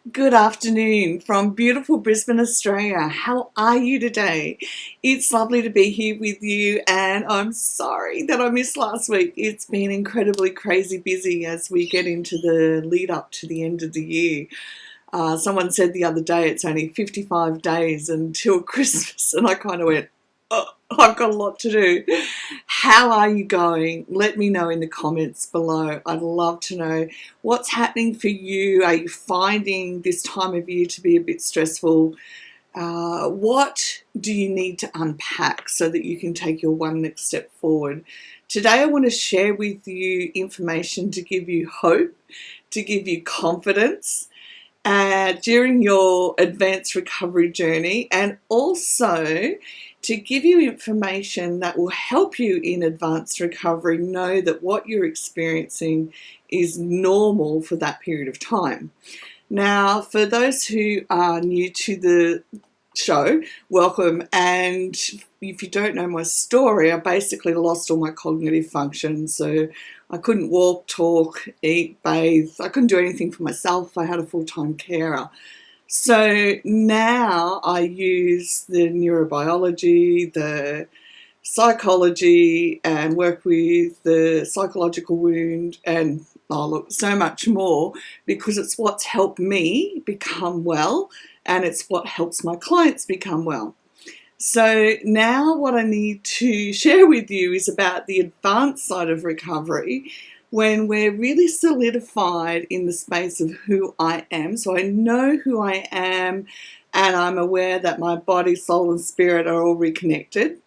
Good afternoon from beautiful Brisbane, Australia. How are you today? It's lovely to be here with you, and I'm sorry that I missed last week. It's been incredibly crazy busy as we get into the lead up to the end of the year. Someone said the other day it's only 55 days until Christmas, and I kind of went, oh, I've got a lot to do. How are you going? Let me know in the comments below. I'd love to know what's happening for you. Are you finding this time of year to be a bit stressful? What do you need to unpack so that you can take your one next step forward? Today I want to share with you information to give you hope, to give you confidence during your advanced recovery journey, and also to give you information that will help you in advanced recovery know that what you're experiencing is normal for that period of time. Now, for those who are new to the show, welcome. And if you don't know my story, I basically lost all my cognitive functions. So I couldn't walk, talk, eat, bathe. I couldn't do anything for myself. I had a full-time carer. So now I use the neurobiology, the psychology, and work with the psychological wound and so much more, because it's what's helped me become well, and it's what helps my clients become well. So now what I need to share with you is about the advanced side of recovery, when we're really solidified in the space of who I am. So I know who I am, and I'm aware that my body, soul, and spirit are all reconnected.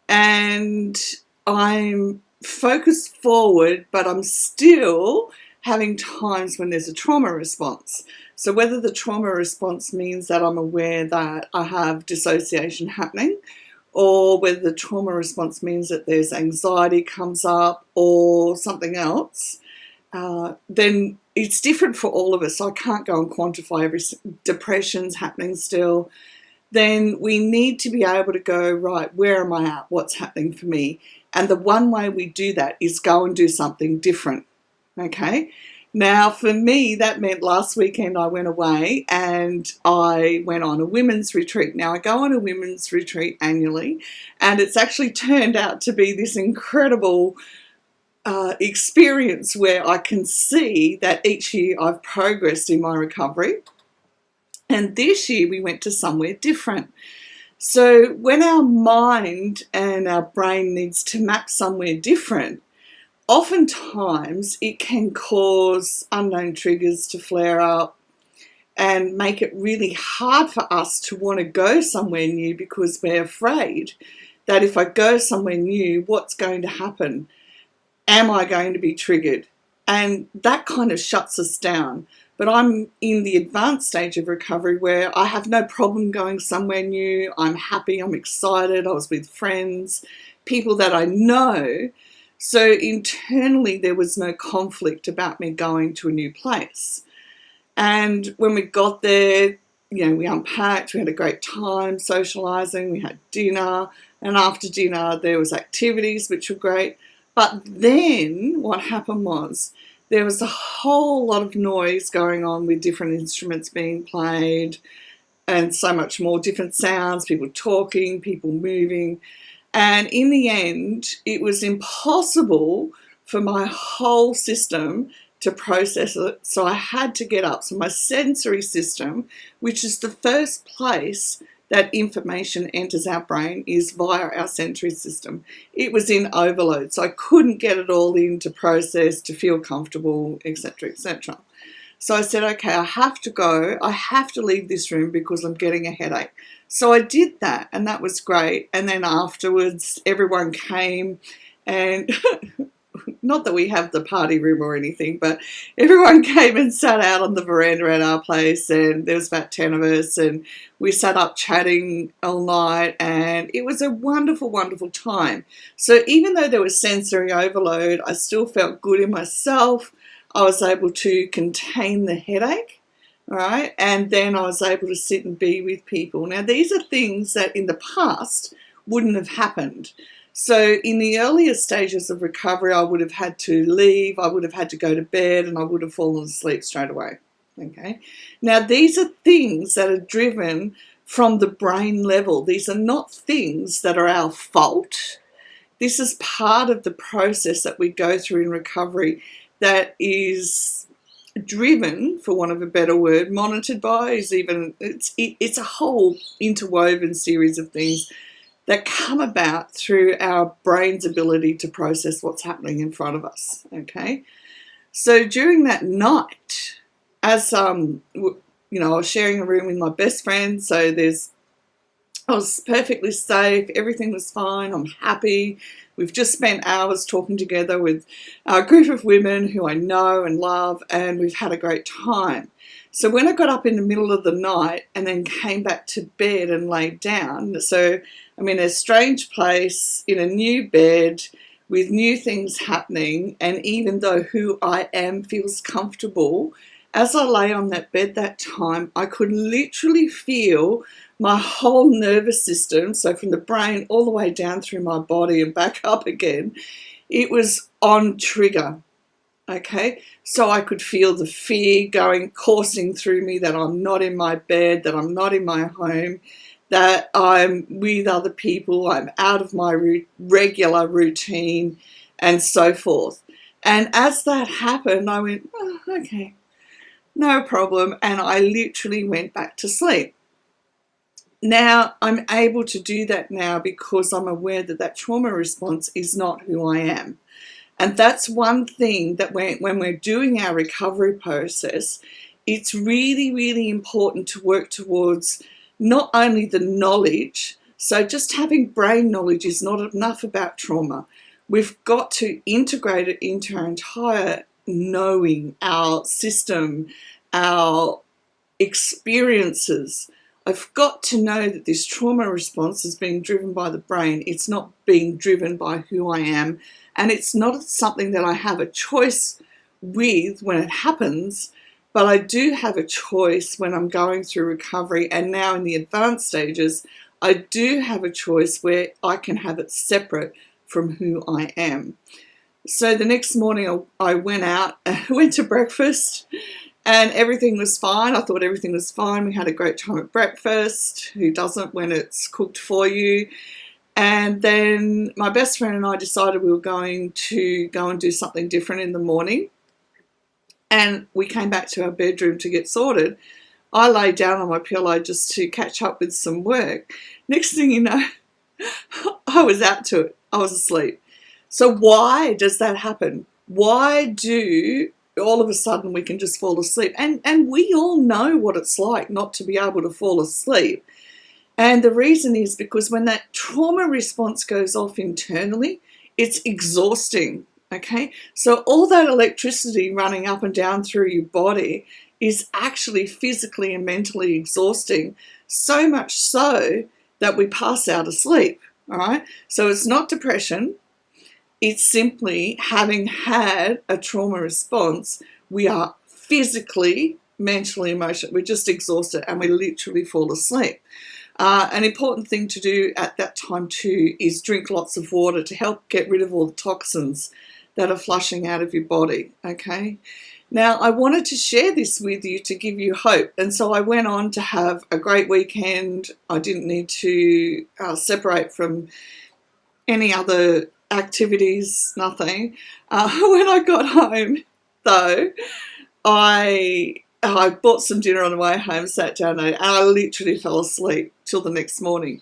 And I'm focused forward, but I'm still having times when there's a trauma response. So whether the trauma response means that I'm aware that I have dissociation happening, or whether the trauma response means that there's anxiety comes up or something else, then it's different for all of us. So I can't go and quantify depression's happening still. Then we need to be able to go, right, where am I at? What's happening for me? And the one way we do that is go and do something different, okay? Now, for me, that meant last weekend I went away and I went on a women's retreat. Now, I go on a women's retreat annually, and it's actually turned out to be this incredible experience where I can see that each year I've progressed in my recovery. And this year we went to somewhere different. So when our mind and our brain needs to map somewhere different, oftentimes it can cause unknown triggers to flare up and make it really hard for us to want to go somewhere new, because we're afraid that if I go somewhere new, what's going to happen? Am I going to be triggered? And that kind of shuts us down. But I'm in the advanced stage of recovery where I have no problem going somewhere new. I'm happy, I'm excited, I was with friends, people that I know. So internally there was no conflict about me going to a new place. And when we got there, we unpacked, we had a great time socialising, we had dinner, and after dinner there was activities which were great. But then what happened was there was a whole lot of noise going on with different instruments being played and so much more, different sounds, people talking, people moving. And in the end, it was impossible for my whole system to process it. So I had to get up. So my sensory system, which is the first place that information enters our brain, is via our sensory system. It was in overload, so I couldn't get it all in to process, to feel comfortable, etc., etc. So I said, okay, I have to go. I have to leave this room because I'm getting a headache. So I did that, and that was great. And then afterwards, everyone came, and not that we have the party room or anything, but everyone came and sat out on the veranda at our place, and there was about 10 of us, and we sat up chatting all night, and it was a wonderful, wonderful time. So even though there was sensory overload, I still felt good in myself. I was able to contain the headache, all right, and then I was able to sit and be with people. Now, these are things that in the past wouldn't have happened. So in the earlier stages of recovery, I would have had to leave, I would have had to go to bed, and I would have fallen asleep straight away. Okay, now these are things that are driven from the brain level. These are not things that are our fault. This is part of the process that we go through in recovery that is driven, for want of a better word, monitored by, it's a whole interwoven series of things that come about through our brain's ability to process what's happening in front of us. Okay, so during that night, as I was sharing a room with my best friend, so I was perfectly safe, everything was fine, I'm happy. We've just spent hours talking together with a group of women who I know and love, and we've had a great time. So when I got up in the middle of the night and then came back to bed and laid down, so I'm in a strange place, in a new bed, with new things happening, and even though who I am feels comfortable, as I lay on that bed that time, I could literally feel my whole nervous system, so from the brain all the way down through my body and back up again, it was on trigger. Okay, so I could feel the fear coursing through me that I'm not in my bed, that I'm not in my home, that I'm with other people, I'm out of my regular routine, and so forth. And as that happened, I went, oh, okay, no problem, and I literally went back to sleep. Now, I'm able to do that now because I'm aware that that trauma response is not who I am. And that's one thing that when we're doing our recovery process, it's really, really important to work towards not only the knowledge, so just having brain knowledge is not enough about trauma. We've got to integrate it into our entire knowing, our system, our experiences. I've got to know that this trauma response is being driven by the brain. It's not being driven by who I am. And it's not something that I have a choice with when it happens, but I do have a choice when I'm going through recovery. And now in the advanced stages, I do have a choice where I can have it separate from who I am. So the next morning I went out, went to breakfast, and everything was fine. I thought everything was fine. We had a great time at breakfast. Who doesn't when it's cooked for you? And then my best friend and I decided we were going to go and do something different in the morning. And we came back to our bedroom to get sorted. I lay down on my pillow just to catch up with some work. Next thing you know, I was out to it. I was asleep. So why does that happen? Why do all of a sudden we can just fall asleep? And we all know what it's like not to be able to fall asleep. And the reason is because when that trauma response goes off internally, it's exhausting, okay? So all that electricity running up and down through your body is actually physically and mentally exhausting, so much so that we pass out asleep, all right? So it's not depression. It's simply having had a trauma response, we are physically, mentally, emotionally, we're just exhausted and we literally fall asleep. An important thing to do at that time too is drink lots of water to help get rid of all the toxins that are flushing out of your body, okay? Now, I wanted to share this with you to give you hope, and so I went on to have a great weekend. I didn't need to separate from any other activities, nothing. When I got home, though, I bought some dinner on the way home, sat down, and I literally fell asleep till the next morning,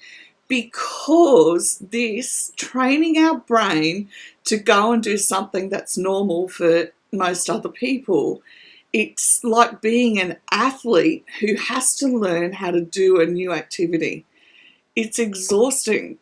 because this training our brain to go and do something that's normal for most other people, it's like being an athlete who has to learn how to do a new activity. It's exhausting.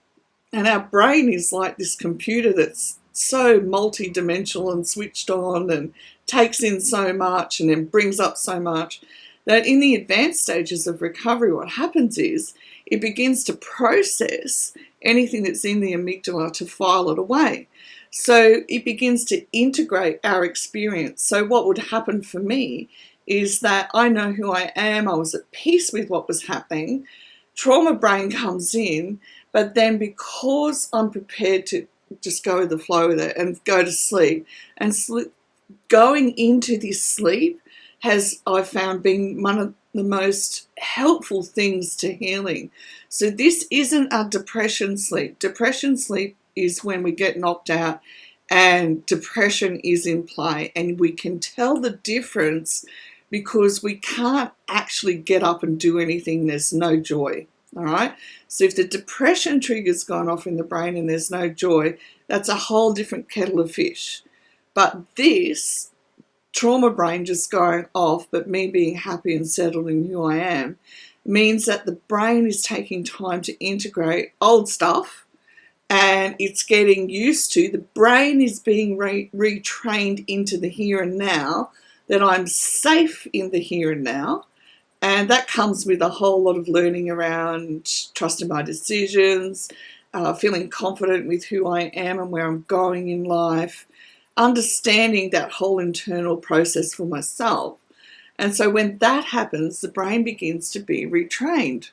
And our brain is like this computer that's so multi-dimensional and switched on and takes in so much and then brings up so much that in the advanced stages of recovery, what happens is it begins to process anything that's in the amygdala to file it away. So it begins to integrate our experience. So what would happen for me is that I know who I am. I was at peace with what was happening. Trauma brain comes in, but then because I'm prepared to just go with the flow with it and go to sleep, and going into this sleep has, I found, been one of the most helpful things to healing. So this isn't a depression sleep. Depression sleep is when we get knocked out and depression is in play, and we can tell the difference because we can't actually get up and do anything. There's no joy. All right. So if the depression trigger's gone off in the brain and there's no joy, that's a whole different kettle of fish. But this trauma brain just going off, but me being happy and settled in who I am, means that the brain is taking time to integrate old stuff, and it's getting used to, the brain is being retrained into the here and now, that I'm safe in the here and now. And that comes with a whole lot of learning around trusting my decisions, feeling confident with who I am and where I'm going in life, understanding that whole internal process for myself. And so when that happens, the brain begins to be retrained.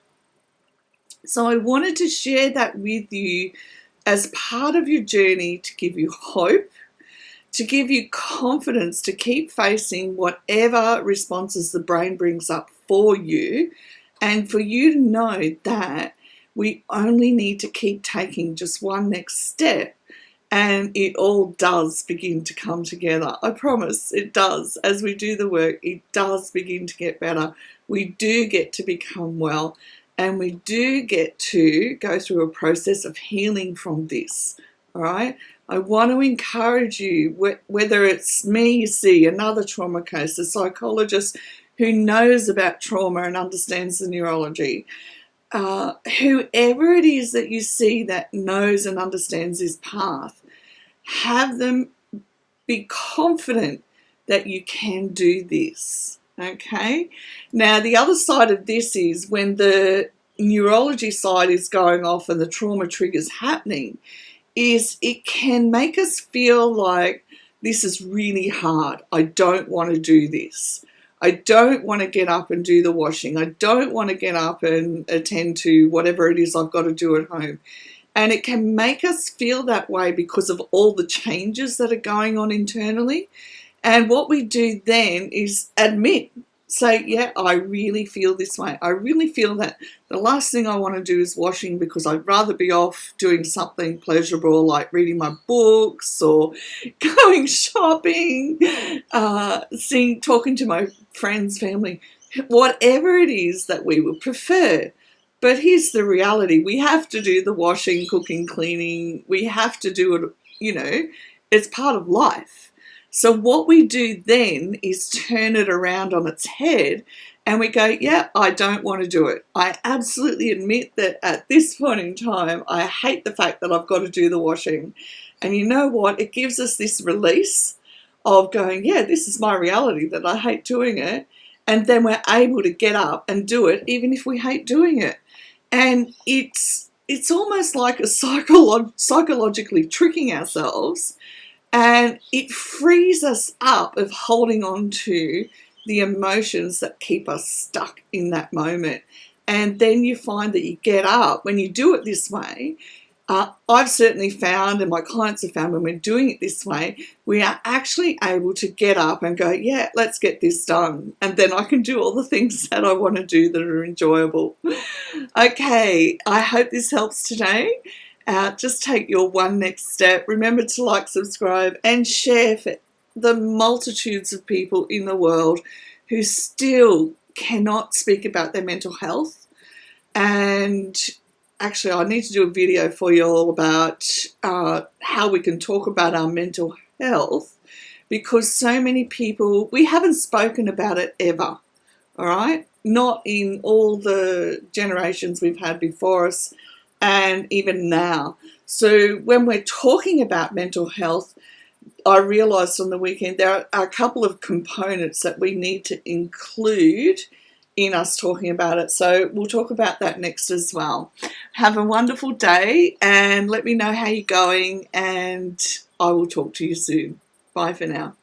So I wanted to share that with you as part of your journey, to give you hope, to give you confidence to keep facing whatever responses the brain brings up for you, and for you to know that we only need to keep taking just one next step, and it all does begin to come together. I promise it does. As we do the work, it does begin to get better. We do get to become well, and we do get to go through a process of healing from this. All right. I want to encourage you, whether it's me, you see, another trauma case, a psychologist who knows about trauma and understands the neurology, whoever it is that you see that knows and understands this path, have them be confident that you can do this. Okay? Now, the other side of this is when the neurology side is going off and the trauma triggers happening, is it can make us feel like this is really hard. I don't want to do this. I don't want to get up and do the washing. I don't want to get up and attend to whatever it is I've got to do at home. And it can make us feel that way because of all the changes that are going on internally. And what we do then is admit, say, yeah, I really feel this way. I really feel that the last thing I want to do is washing, because I'd rather be off doing something pleasurable like reading my books or going shopping, talking to my friends, family, whatever it is that we would prefer. But here's the reality. We have to do the washing, cooking, cleaning. We have to do it, it's part of life. So what we do then is turn it around on its head, and we go, yeah, I don't want to do it. I absolutely admit that at this point in time, I hate the fact that I've got to do the washing. And you know what? It gives us this release of going, yeah, this is my reality, that I hate doing it. And then we're able to get up and do it, even if we hate doing it. And it's almost like a psychologically tricking ourselves. And it frees us up of holding on to the emotions that keep us stuck in that moment. And then you find that you get up when you do it this way. I've certainly found, and my clients have found, when we're doing it this way, we are actually able to get up and go, yeah, let's get this done. And then I can do all the things that I want to do that are enjoyable. Okay, I hope this helps today. Just take your one next step. Remember to like, subscribe, and share for the multitudes of people in the world who still cannot speak about their mental health. And actually, I need to do a video for you all about how we can talk about our mental health, because so many people, we haven't spoken about it ever, all right? Not in all the generations we've had before us, and even now. So when we're talking about mental health, I realised on the weekend there are a couple of components that we need to include in us talking about it. So we'll talk about that next as well. Have a wonderful day, and let me know how you're going, and I will talk to you soon. Bye for now.